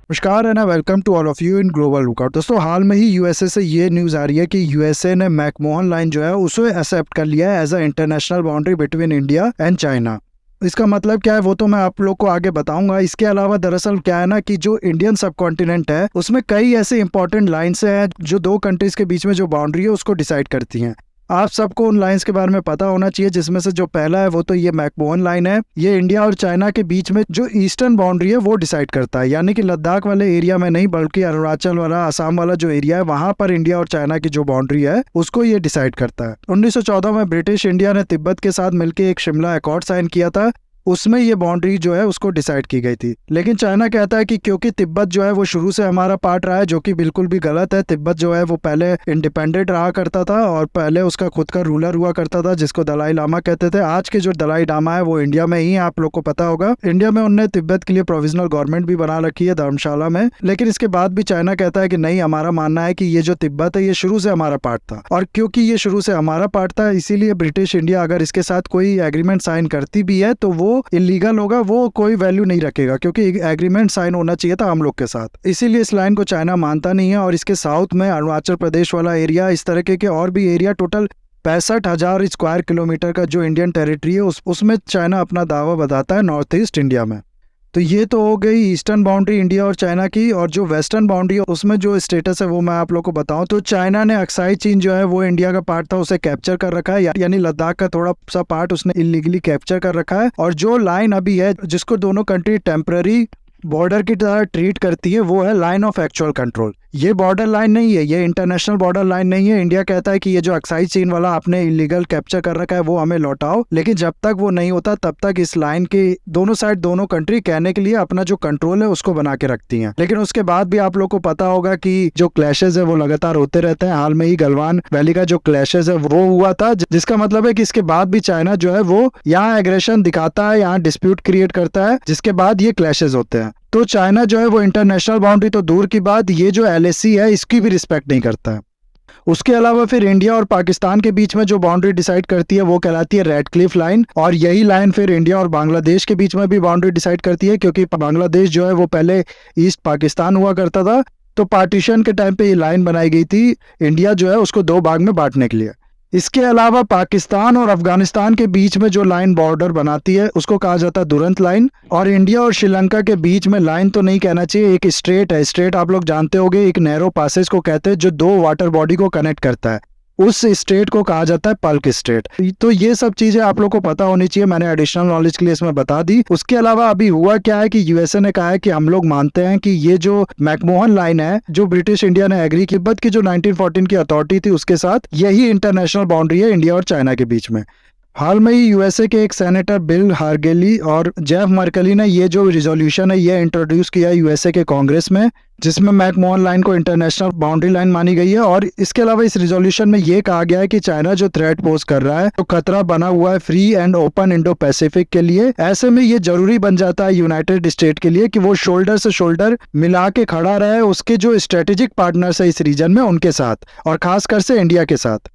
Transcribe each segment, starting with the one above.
नमस्कार and welcome to all of you in global lookout. दोस्तों, हाल में ही यूएसए से ये न्यूज़ आ रही है कि यूएसए ने मैकमोहन लाइन जो है उसे एक्सेप्ट कर लिया है as a international boundary between India and China. इसका मतलब क्या है वो तो मैं आप लोग को आगे बताऊंगा। इसके अलावा दरअसल क्या है ना कि जो इंडियन सब कॉन्टिनेंट है उसमें कई ऐसे इंपॉर्टेंट लाइन्स हैं जो दो कंट्रीज के बीच में जो बाउंड्री है उसको डिसाइड करती हैं। आप सबको उन लाइंस के बारे में पता होना चाहिए, जिसमें से जो पहला है वो तो ये मैकमोहन लाइन है। ये इंडिया और चाइना के बीच में जो ईस्टर्न बाउंड्री है वो डिसाइड करता है, यानी कि लद्दाख वाले एरिया में नहीं बल्कि अरुणाचल वाला, असम वाला जो एरिया है वहां पर इंडिया और चाइना की जो बाउंड्री है उसको ये डिसाइड करता है। 1914 में ब्रिटिश इंडिया ने तिब्बत के साथ मिलकर एक शिमला अकॉर्ड साइन किया था, उसमें ये बाउंड्री जो है उसको डिसाइड की गई थी। लेकिन चाइना कहता है कि क्योंकि तिब्बत जो है वो शुरू से हमारा पार्ट रहा है, जो कि बिल्कुल भी गलत है। तिब्बत जो है वो पहले इंडिपेंडेंट रहा करता था और पहले उसका खुद का रूलर हुआ करता था जिसको दलाई लामा कहते थे। आज के जो दलाई लामा है वो इंडिया में ही है, आप लोग को पता होगा। इंडिया में उनने तिब्बत के लिए प्रोविजनल गवर्नमेंट भी बना रखी है धर्मशाला में। लेकिन इसके बाद भी चाइना कहता है कि नहीं, हमारा मानना है कि ये जो तिब्बत है ये शुरू से हमारा पार्ट था, और क्योंकि ये शुरू से हमारा पार्ट था इसीलिए ब्रिटिश इंडिया अगर इसके साथ कोई एग्रीमेंट साइन करती भी है तो वो इलीगल होगा, वो कोई वैल्यू नहीं रखेगा, क्योंकि एग्रीमेंट साइन होना चाहिए था हम लोग के साथ। इसीलिए इस लाइन को चाइना मानता नहीं है। और इसके साउथ में अरुणाचल प्रदेश वाला एरिया, इस तरह के और भी एरिया, टोटल 65,000 स्क्वायर किलोमीटर का जो इंडियन टेरिटरी है उसमें चाइना अपना दावा बताता है नॉर्थ ईस्ट इंडिया में। तो ये तो हो गई ईस्टर्न बाउंड्री इंडिया और चाइना की। और जो वेस्टर्न बाउंड्री है उसमें जो स्टेटस है वो मैं आप लोग को बताऊं तो चाइना ने अक्साई चीन जो है वो इंडिया का पार्ट था उसे कैप्चर कर रखा है, यानी लद्दाख का थोड़ा सा पार्ट उसने इलीगली कैप्चर कर रखा है। और जो लाइन अभी है जिसको दोनों कंट्री टेम्पररी बॉर्डर की तरह ट्रीट करती है वो है लाइन ऑफ एक्चुअल कंट्रोल। ये बॉर्डर लाइन नहीं है, ये इंटरनेशनल बॉर्डर लाइन नहीं है। इंडिया कहता है कि ये जो अक्साई चीन वाला आपने इलीगल कैप्चर कर रखा है वो हमें लौटाओ, लेकिन जब तक वो नहीं होता तब तक इस लाइन के दोनों साइड दोनों कंट्री कहने के लिए अपना जो कंट्रोल है उसको बना के रखती हैं। लेकिन उसके बाद भी आप लोग को पता होगा कि जो क्लैशेज है वो लगातार होते रहते हैं। हाल में ही गलवान वैली का जो क्लैशेज है वो हुआ था, जिसका मतलब है कि इसके बाद भी चाइना जो है वो यहाँ एग्रेशन दिखाता है, यहाँ डिस्प्यूट क्रिएट करता है, जिसके बाद ये क्लैशेज होते हैं। तो चाइना जो है वो इंटरनेशनल बाउंड्री तो दूर की बात, ये जो एलएसी है इसकी भी रिस्पेक्ट नहीं करता है। उसके अलावा फिर इंडिया और पाकिस्तान के बीच में जो बाउंड्री डिसाइड करती है वो कहलाती है रेड क्लिफ लाइन। और यही लाइन फिर इंडिया और बांग्लादेश के बीच में भी बाउंड्री डिसाइड करती है, क्योंकि बांग्लादेश जो है वो पहले ईस्ट पाकिस्तान हुआ करता था। तो पार्टीशन के टाइम पे ये लाइन बनाई गई थी इंडिया जो है उसको दो भाग में बांटने के लिए। इसके अलावा पाकिस्तान और अफगानिस्तान के बीच में जो लाइन बॉर्डर बनाती है उसको कहा जाता है दुरंत लाइन। और इंडिया और श्रीलंका के बीच में लाइन तो नहीं कहना चाहिए, एक स्ट्रेट है। स्ट्रेट आप लोग जानते होंगे, एक नैरो पासेज को कहते हैं जो दो वाटर बॉडी को कनेक्ट करता है, उस स्टेट को कहा जाता है पल्क स्टेट। तो ये सब चीजें आप लोग को पता होनी चाहिए, मैंने एडिशनल नॉलेज के लिए इसमें बता दी। उसके अलावा अभी हुआ क्या है कि यूएसए ने कहा है कि हम लोग मानते हैं कि ये जो मैकमोहन लाइन है जो ब्रिटिश इंडिया ने एग्री की, तिब्बत की जो 1914 की अथॉरिटी थी उसके साथ, यही इंटरनेशनल बाउंड्री है इंडिया और चाइना के बीच में। हाल में ही यूएसए के एक सेनेटर बिल हार्गेली और जेफ मर्कली ने ये जो रिजोल्यूशन है ये इंट्रोड्यूस किया है यूएसए के कांग्रेस में, जिसमें मैकमोहन लाइन को इंटरनेशनल बाउंड्री लाइन मानी गई है। और इसके अलावा इस रिजोल्यूशन में ये कहा गया है कि चाइना जो थ्रेट पोज कर रहा है तो खतरा बना हुआ है free and open Indo Pacific के लिए। ऐसे में ये जरूरी बन जाता है यूनाइटेड स्टेट के लिए कि वो शोल्डर से शोल्डर मिला के खड़ा रहे उसके जो स्ट्रेटेजिक पार्टनर्स है इस रीजन में उनके साथ, और खासकर से इंडिया के साथ।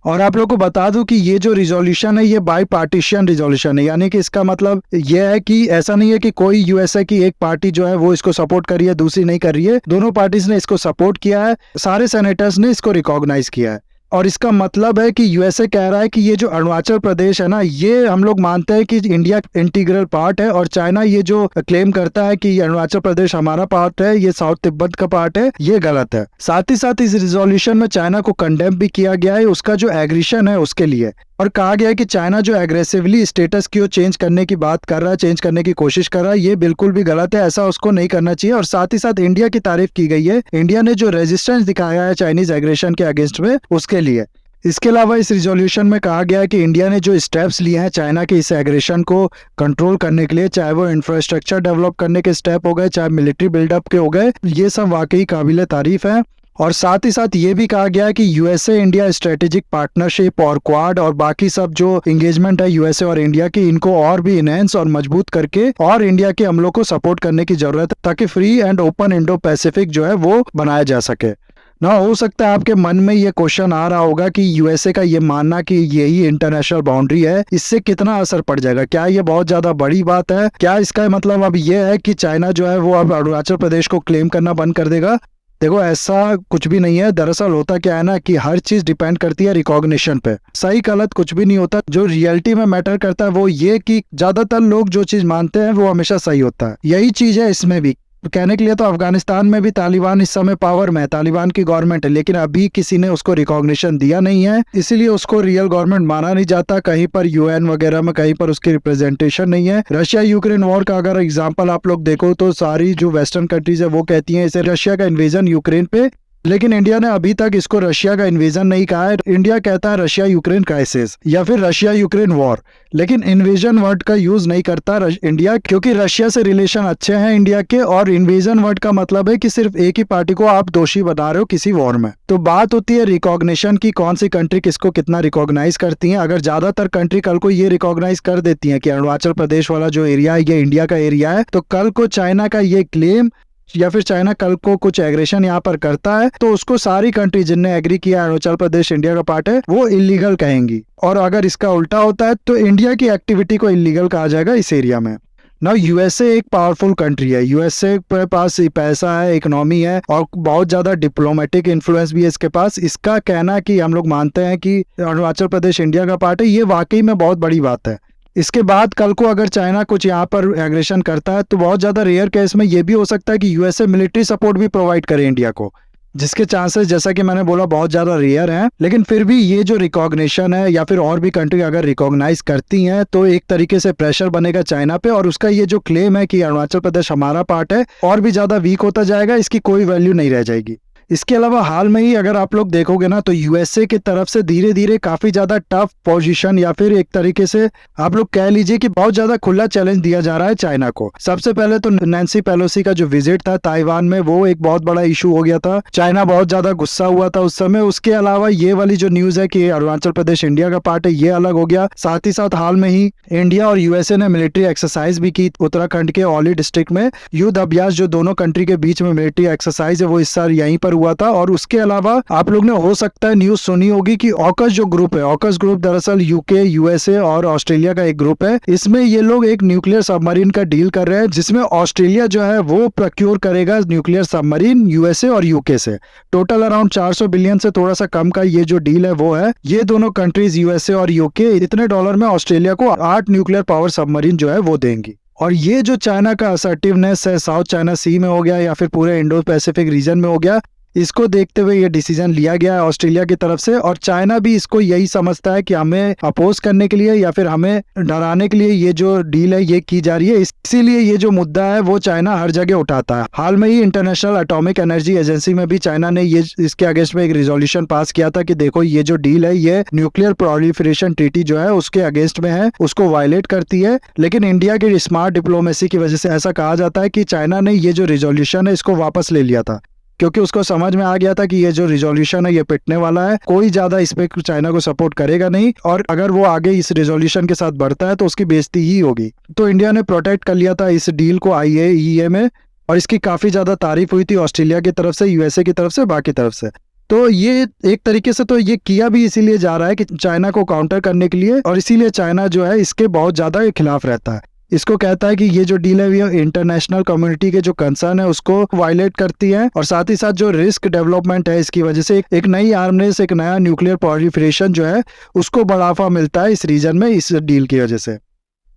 और आप लोग को बता दूं कि ये जो रिजोल्यूशन है ये बाई पार्टीशन रिजोल्यूशन है, यानी कि इसका मतलब ये है कि ऐसा नहीं है कि कोई यूएसए की एक पार्टी जो है वो इसको सपोर्ट कर रही है दूसरी नहीं कर रही है, दोनों पार्टीज ने इसको सपोर्ट किया है, सारे सेनेटर्स ने इसको रिकॉग्नाइज किया है। और इसका मतलब है कि यूएसए कह रहा है कि ये जो अरुणाचल प्रदेश है ना ये हम लोग मानते हैं कि इंडिया इंटीग्रल पार्ट है, और चाइना ये जो क्लेम करता है कि अरुणाचल प्रदेश हमारा पार्ट है, ये साउथ तिब्बत का पार्ट है, ये गलत है। साथ ही साथ इस रिजोल्यूशन में चाइना को कंडेम भी किया गया है उसका जो एग्रेशन है उसके लिए, और कहा गया है कि चाइना जो एग्रेसिवली स्टेटस को चेंज करने की बात कर रहा है, चेंज करने की कोशिश कर रहा है, ये बिल्कुल भी गलत है, ऐसा उसको नहीं करना चाहिए। और साथ ही साथ इंडिया की तारीफ की गई है, इंडिया ने जो रेजिस्टेंस दिखाया है चाइनीज एग्रेशन के अगेंस्ट में उसके लिए। इसके अलावा इस रिजोल्यूशन में कहा गया है कि इंडिया ने जो स्टेप्स लिए हैं चाइना के इस एग्रेशन को कंट्रोल करने के लिए, चाहे वो इंफ्रास्ट्रक्चर डेवलप करने के स्टेप हो गए, चाहे मिलिट्री बिल्डअप के हो गए, ये सब वाकई काबिल तारीफ है। और साथ ही साथ ये भी कहा गया है कि यूएसए इंडिया स्ट्रेटेजिक पार्टनरशिप और क्वाड और बाकी सब जो एंगेजमेंट है यूएसए और इंडिया की, इनको और भी इनहेंस और मजबूत करके और इंडिया के हमलों को सपोर्ट करने की जरूरत है ताकि free and open Indo Pacific जो है वो बनाया जा सके। ना हो सकता है आपके मन में ये क्वेश्चन आ रहा होगा कि यूएसए का ये मानना कि यही इंटरनेशनल बाउंड्री है, इससे कितना असर पड़ जाएगा, क्या ये बहुत ज्यादा बड़ी बात है, क्या इसका मतलब अब ये है कि चाइना जो है वो अब अरुणाचल प्रदेश को क्लेम करना बंद कर देगा। देखो ऐसा कुछ भी नहीं है। दरअसल होता क्या है ना कि हर चीज डिपेंड करती है रिकॉग्निशन पे। सही गलत कुछ भी नहीं होता, जो रियलिटी में मैटर करता है वो ये कि ज्यादातर लोग जो चीज मानते हैं वो हमेशा सही होता है। यही चीज है इसमें भी। कहने के लिए तो अफगानिस्तान में भी तालिबान इस समय पावर में है, तालिबान की गवर्नमेंट है, लेकिन अभी किसी ने उसको रिकॉग्निशन दिया नहीं है, इसीलिए उसको रियल गवर्नमेंट माना नहीं जाता। कहीं पर यूएन वगैरह में कहीं पर उसकी रिप्रेजेंटेशन नहीं है। रशिया यूक्रेन वॉर का अगर एग्जांपल आप लोग देखो तो सारी जो वेस्टर्न कंट्रीज है वो कहती हैं इसे रशिया का इन्वेजन यूक्रेन पे, लेकिन इंडिया ने अभी तक इसको रशिया का इन्वेजन नहीं कहा है। इंडिया कहता है रशिया यूक्रेन क्राइसिस या फिर रशिया यूक्रेन वॉर, लेकिन इन्वेजन वर्ड का यूज नहीं करता इंडिया, क्योंकि रशिया से रिलेशन अच्छे हैं इंडिया के। और इन्वेजन वर्ड का मतलब है कि सिर्फ एक ही पार्टी को आप दोषी बना रहे हो किसी वॉर में। तो बात होती है रिकॉग्निशन की, कौन सी कंट्री किसको कितना रिकॉग्नाइज करती है। अगर ज्यादातर कंट्री कल को ये रिकॉग्नाइज कर देती है कि अरुणाचल प्रदेश वाला जो एरिया है ये इंडिया का एरिया है, तो कल को चाइना का ये क्लेम या फिर चाइना कल को कुछ एग्रेशन यहाँ पर करता है तो उसको सारी कंट्री जिनने एग्री किया अरुणाचल प्रदेश इंडिया का पार्ट है वो इलीगल कहेंगी। और अगर इसका उल्टा होता है तो इंडिया की एक्टिविटी को इलीगल कहा जाएगा इस एरिया में। ना यूएसए एक पावरफुल कंट्री है, यूएसए के पास पैसा है, इकोनॉमी है और बहुत ज्यादा डिप्लोमेटिक इन्फ्लुएंस भी है इसके पास। इसका कहना कि हम लोग मानते हैं कि अरुणाचल प्रदेश इंडिया का पार्ट है, ये वाकई में बहुत बड़ी बात है। इसके बाद कल को अगर चाइना कुछ यहाँ पर एग्रेशन करता है तो बहुत ज्यादा रेयर केस में ये भी हो सकता है कि यूएसए मिलिट्री सपोर्ट भी प्रोवाइड करे इंडिया को, जिसके चांसेस जैसा कि मैंने बोला बहुत ज्यादा रेयर हैं। लेकिन फिर भी ये जो रिकॉग्निशन है या फिर और भी कंट्री अगर रिकॉग्नाइज करती हैं तो एक तरीके से प्रेशर बनेगा चाइना पे, और उसका ये जो क्लेम है कि अरुणाचल प्रदेश हमारा पार्ट है और भी ज्यादा वीक होता जाएगा, इसकी कोई वैल्यू नहीं रह जाएगी। इसके अलावा हाल में ही अगर आप लोग देखोगे ना तो यूएसए की तरफ से धीरे धीरे काफी ज्यादा टफ पोजीशन या फिर एक तरीके से आप लोग कह लीजिए कि बहुत ज्यादा खुला चैलेंज दिया जा रहा है चाइना को। सबसे पहले तो नैन्सी पेलोसी का जो विजिट था ताइवान में वो एक बहुत बड़ा इशू हो गया था, चाइना बहुत ज्यादा गुस्सा हुआ था उस समय। उसके अलावा ये वाली जो न्यूज है कि अरुणाचल प्रदेश इंडिया का पार्ट है ये अलग हो गया। साथ ही साथ हाल में ही इंडिया और यूएसए ने मिलिट्री एक्सरसाइज भी की उत्तराखंड के औली डिस्ट्रिक्ट में। युद्ध अभ्यास जो दोनों कंट्री के बीच में मिलिट्री एक्सरसाइज है वो इस साल यहीं पर हुआ था। और उसके अलावा आप लोग ने हो सकता है न्यूज सुनी होगी कि ऑकस जो ग्रुप है, ऑकस ग्रुप दरअसल यूके, यूएसए और ऑस्ट्रेलिया का एक ग्रुप है। इसमें ये लोग एक न्यूक्लियर सबमरीन का डील कर रहे हैं जिसमें ऑस्ट्रेलिया जो है वो प्रोक्योर करेगा न्यूक्लियर सबमरीन यूएसए और यूके से। टोटल अराउंड 400 बिलियन से थोड़ा सा कम का ये जो डील है वो है। ये दोनों कंट्रीज यूएसए और यूके इतने डॉलर में ऑस्ट्रेलिया को 8 न्यूक्लियर पावर सबमरीन जो है वो देंगी। और ये जो चाइना का असर्टिवनेस है साउथ चाइना सी में हो गया या फिर पूरे इंडो पैसिफिक रीजन में हो गया, इसको देखते हुए ये डिसीजन लिया गया है ऑस्ट्रेलिया की तरफ से। और चाइना भी इसको यही समझता है कि हमें अपोज करने के लिए या फिर हमें डराने के लिए ये जो डील है ये की जा रही है, इसीलिए ये जो मुद्दा है वो चाइना हर जगह उठाता है। हाल में ही इंटरनेशनल एटॉमिक एनर्जी एजेंसी में भी चाइना ने ये इसके अगेंस्ट में एक रिजोल्यूशन पास किया था कि देखो ये जो डील है ये न्यूक्लियर प्रोलिफरेशन ट्रीटी जो है उसके अगेंस्ट में है, उसको वायलेट करती है। लेकिन इंडिया की स्मार्ट डिप्लोमेसी की वजह से ऐसा कहा जाता है कि चाइना ने ये जो रिजोल्यूशन है इसको वापस ले लिया था, क्योंकि उसको समझ में आ गया था कि ये जो रिजोल्यूशन है ये पिटने वाला है, कोई ज्यादा इस पे चाइना को सपोर्ट करेगा नहीं और अगर वो आगे इस रिजोल्यूशन के साथ बढ़ता है तो उसकी बेइज्जती ही होगी। तो इंडिया ने प्रोटेक्ट कर लिया था इस डील को IAEA में, और इसकी काफी ज्यादा तारीफ हुई थी ऑस्ट्रेलिया की तरफ से, यूएसए की तरफ से, बाकी तरफ से। तो ये एक तरीके से तो ये किया भी इसीलिए जा रहा है कि चाइना को काउंटर करने के लिए, और इसीलिए चाइना जो है इसके बहुत ज्यादा खिलाफ रहता है। इसको कहता है कि ये जो डील है ये इंटरनेशनल कम्युनिटी के जो कंसर्न है उसको वायलेट करती है, और साथ ही साथ जो रिस्क डेवलपमेंट है इसकी वजह से एक नई आर्मनेस, एक नया न्यूक्लियर प्रोलिफरेशन जो है उसको बढ़ावा मिलता है इस रीजन में इस डील की वजह से।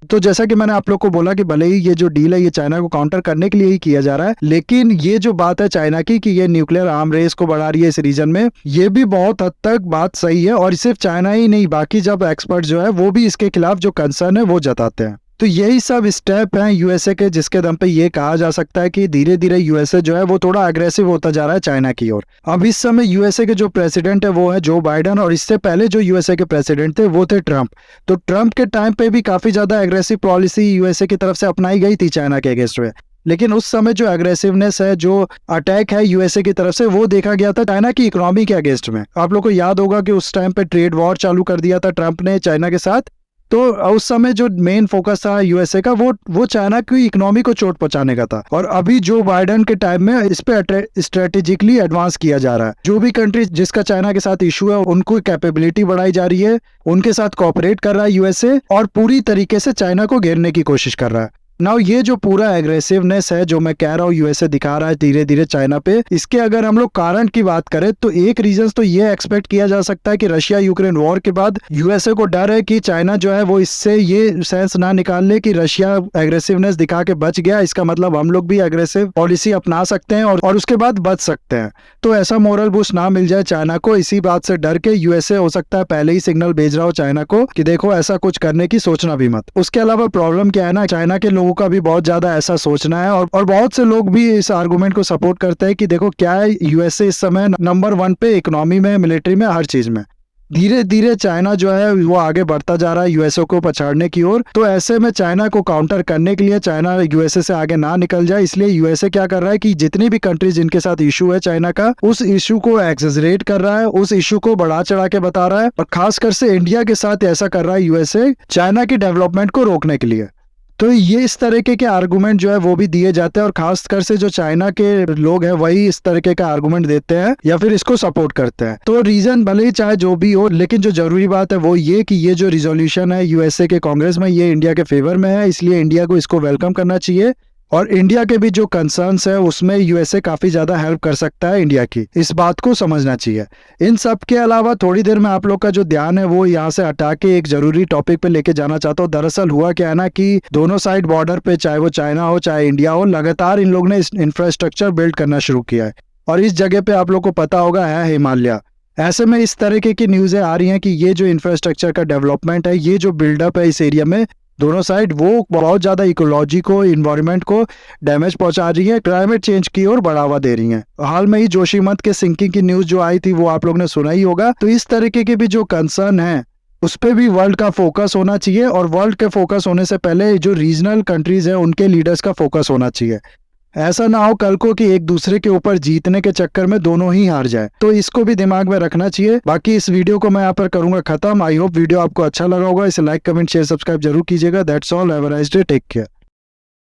तो जैसा कि मैंने आप लोग को बोला कि भले ही ये जो डील है ये चाइना को काउंटर करने के लिए ही किया जा रहा है, लेकिन ये जो बात है चाइना की कि ये न्यूक्लियर आर्म रेस को बढ़ा रही है इस रीजन में, ये भी बहुत हद तक बात सही है। और सिर्फ चाइना ही नहीं, बाकी जब एक्सपर्ट जो है वो भी इसके खिलाफ जो कंसर्न है वो जताते हैं। तो यही सब स्टेप हैं यूएसए के जिसके दम पे ये कहा जा सकता है कि धीरे धीरे यूएसए जो है वो थोड़ा अग्रेसिव होता जा रहा है चाइना की ओर। अब इस समय यूएसए के जो प्रेसिडेंट है वो है जो बाइडन, और इससे पहले जो यूएसए के प्रेसिडेंट थे वो थे ट्रंप। तो ट्रंप के टाइम पे भी काफी ज्यादा एग्रेसिव पॉलिसी यूएसए की तरफ से अपनाई गई थी चाइना के अगेंस्ट में, लेकिन उस समय जो एग्रेसिवनेस है, जो अटैक है यूएसए की तरफ से, वो देखा गया था चाइना की इकोनॉमी के अगेंस्ट में। आप लोग को याद होगा कि उस टाइम पे ट्रेड वॉर चालू कर दिया था ट्रंप ने चाइना के साथ, तो उस समय जो मेन फोकस था यूएसए का वो चाइना की इकोनॉमी को चोट पहुंचाने का था। और अभी जो बाइडेन के टाइम में इस पे स्ट्रेटेजिकली एडवांस किया जा रहा है। जो भी कंट्री जिसका चाइना के साथ इशू है उनको कैपेबिलिटी बढ़ाई जा रही है, उनके साथ कोऑपरेट कर रहा है यूएसए और पूरी तरीके से चाइना को घेरने की कोशिश कर रहा है। नाउ ये जो पूरा एग्रेसिवनेस है जो मैं कह रहा हूँ यूएसए दिखा रहा है धीरे धीरे चाइना पे, इसके अगर हम लोग कारण की बात करें तो एक रीजन तो ये एक्सपेक्ट किया जा सकता है कि रशिया यूक्रेन वॉर के बाद यूएसए को डर है कि चाइना जो है वो इससे ये सेंस ना निकाल ले कि रशिया एग्रेसिवनेस दिखा के बच गया, इसका मतलब हम लोग भी एग्रेसिव पॉलिसी अपना सकते हैं और उसके बाद बच सकते हैं। तो ऐसा मोरल बूस्ट ना मिल जाए चाइना को, इसी बात से डर के यूएसए हो सकता है पहले ही सिग्नल भेज रहा हो चाइना को कि देखो ऐसा कुछ करने की सोचना भी मत। उसके अलावा प्रॉब्लम क्या है ना, चाइना के लोगों का भी बहुत ज्यादा ऐसा सोचना है और बहुत से लोग भी इस आर्गुमेंट को सपोर्ट करते हैं कि देखो क्या है, यूएसए इस समय नंबर 1 पे इकोनॉमी में, मिलिट्री में, हर चीज में। धीरे धीरे चाइना जो है वो आगे बढ़ता जा रहा है यूएसए को पछाड़ने की ओर। तो ऐसे में चाइना को काउंटर करने के लिए चाइना यूएसए से आगे ना निकल जाए, इसलिए यूएसए क्या कर रहा है कि जितनी भी कंट्रीज जिनके साथ इशू है चाइना का, उस इशू को एक्सेजरेट कर रहा है, उस इशू को बढ़ा चढ़ा के बता रहा है और खासकर से इंडिया के साथ ऐसा कर रहा है यूएसए चाइना की डेवलपमेंट को रोकने के लिए। तो ये इस तरीके के आर्गुमेंट जो है वो भी दिए जाते हैं और खासकर से जो चाइना के लोग हैं वही इस तरीके का आर्गुमेंट देते हैं या फिर इसको सपोर्ट करते हैं। तो रीजन भले ही चाहे जो भी हो, लेकिन जो जरूरी बात है वो ये कि ये जो रिजोल्यूशन है यूएसए के कांग्रेस में ये इंडिया के फेवर में है, इसलिए इंडिया को इसको वेलकम करना चाहिए। और इंडिया के भी जो कंसर्न्स है उसमें यूएसए काफी ज्यादा हेल्प कर सकता है इंडिया की, इस बात को समझना चाहिए। इन सब के अलावा थोड़ी देर में आप लोग का जो ध्यान है वो यहाँ से हटा के एक जरूरी टॉपिक पे लेके जाना चाहता हूँ। दरअसल हुआ क्या है ना कि दोनों साइड बॉर्डर पे, चाहे वो चाइना हो चाहे इंडिया हो, लगातार इन लोग ने इंफ्रास्ट्रक्चर बिल्ड करना शुरू किया है और इस जगह पे आप लोग को पता होगा है हिमालय। ऐसे में इस तरीके की न्यूज़ें आ रही हैं कि ये जो इंफ्रास्ट्रक्चर का डेवलपमेंट है, ये जो बिल्डअप है इस एरिया में दोनों साइड, वो बहुत ज्यादा इकोलॉजी को, इन्वायरमेंट को डैमेज पहुंचा रही है, क्लाइमेट चेंज की ओर बढ़ावा दे रही है। हाल में ही जोशीमठ के सिंकिंग की न्यूज जो आई थी वो आप लोग ने सुना ही होगा। तो इस तरीके के भी जो कंसर्न है उस पर भी वर्ल्ड का फोकस होना चाहिए और वर्ल्ड के फोकस होने से पहले जो रीजनल कंट्रीज है उनके लीडर्स का फोकस होना चाहिए। ऐसा ना हो कल को कि एक दूसरे के ऊपर जीतने के चक्कर में दोनों ही हार जाए, तो इसको भी दिमाग में रखना चाहिए। बाकी इस वीडियो को मैं यहाँ पर करूंगा खत्म। आई होप वीडियो आपको अच्छा लगा होगा। इसे लाइक, कमेंट, शेयर, सब्सक्राइब जरूर कीजिएगा। That's all, have a nice day, take care.